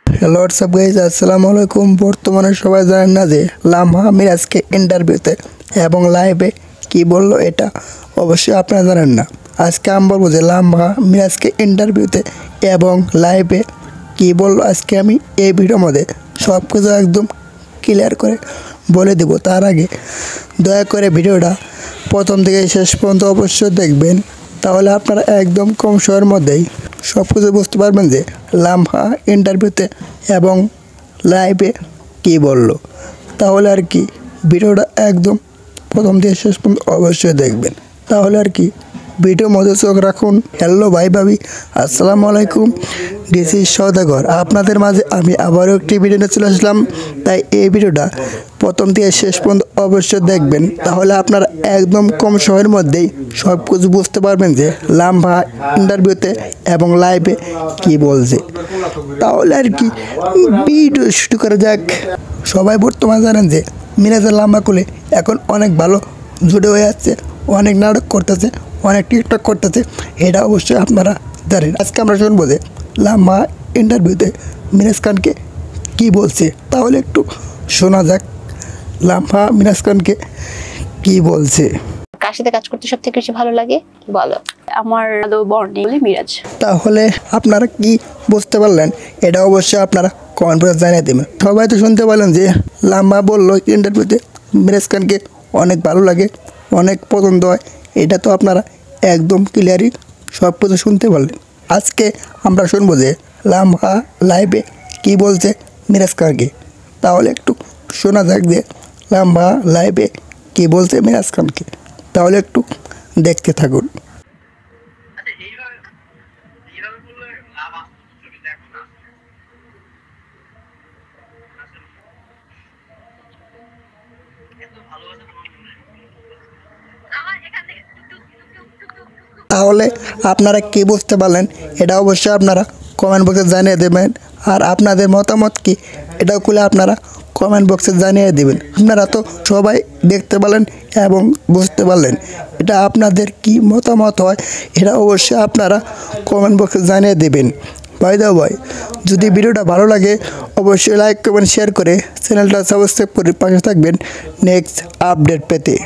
Hello WhatsApp guys, আসসালামু আলাইকুম। বর্তমানে সবাই জানেন না যে লামহা মিরাজকে ইন্টারভিউতে এবং লাইভে কি বলল, এটা অবশ্যই আপনারা জানেন না। আজকে আমি বলবো যে লামহা মিরাজকে ইন্টারভিউতে এবং লাইভে কি বলল, আজকে আমি এই ভিডিওর মধ্যে সব কিছু একদম ক্লিয়ার করে বলে দেব। তার আগে দয়া করে ভিডিওটা প্রথম থেকে শেষ পর্যন্ত অবশ্যই দেখবেন, তাহলে আপনারা একদম কম সময়ের মধ্যেই সব কিছু বুঝতে পারবেন যে লামহা ইন্টারভিউতে এবং লাইভে কী বলল। তাহলে আর কি ভিডিওটা একদম প্রথম থেকে শেষ পর্যন্ত অবশ্যই দেখবেন, তাহলে আর কি ভিডিও মধ্যে চোখ রাখুন। হ্যালো ভাই ভাবি, আসসালামু আলাইকুম। দিস ইজ সওদাগর। আপনাদের মাঝে আমি আবারও একটি ভিডিও নিয়ে চলে আসলাম, তাই এই ভিডিওটা প্রথম থেকে শেষ পর্যন্ত অবশ্যই দেখবেন, তাহলে আপনারা একদম কম সময়ের মধ্যেই সব কিছু বুঝতে পারবেন যে লামহা ইন্টারভিউতে এবং লাইভে কি বলছে। তাহলে আর কি ভিডিও শুরু করা যাক। সবাই বর্তমানে জানেন যে মিরাজের লামহা কোলে এখন অনেক ভালো জুড়ে হয়ে যাচ্ছে, অনেক নাটক করতেছে, অনেক টিকটক করতেছে, এটা অবশ্যই আপনারা জানেন। আজকে আমরা শুনবো যে লামহা ইন্টারভিউতে মিরাজ খানকে কী বলছে, তাহলে একটু শোনা যাক লামহা মিরাজ খানকে কী বলছে। কার সাথে কাজ করতে সব থেকে বেশি ভালো লাগে বলো? আমার বর্ণি মিরাজ। তাহলে আপনারা কি বুঝতে পারলেন, এটা অবশ্যই আপনারা কমেন্ট করে জানিয়ে দেবেন। সবাই তো শুনতে পারলেন যে লামহা বললো ইন্টারভিউতে মিরাজ খানকে অনেক ভালো লাগে, অনেক পছন্দ হয়, এটা তো আপনারা একদম ক্লিয়ারই সব কিছু শুনতে পারলেন। আজকে আমরা শুনবো যে লামহা লাইভে কি বলছে মিরাজ খানকে, তাহলে একটু শোনা যাক যে লামহা লাইভে কি বলছে মিরাজ খানকে, তাহলে একটু দেখতে থাকুন। তাহলে আপনারা কি বুঝতে পারলেন, এটা অবশ্যই আপনারা কমেন্ট বক্সে জানিয়ে দেবেন। আর আপনাদের মতামত কি, এটাও খুলে আপনারা কমেন্ট বক্সে জানিয়ে দেবেন। আপনারা তো সবাই দেখতে পারলেন এবং বুঝতে পারলেন, এটা আপনাদের কি মতামত হয়, এটা অবশ্যই আপনারা কমেন্ট বক্সে জানিয়ে দেবেন। বাই দা বাই, যদি ভিডিওটা ভালো লাগে অবশ্যই লাইক কমেন্ট শেয়ার করে চ্যানেলটা সাবস্ক্রাইব করে পাশে থাকবেন নেক্সট আপডেট পেতে।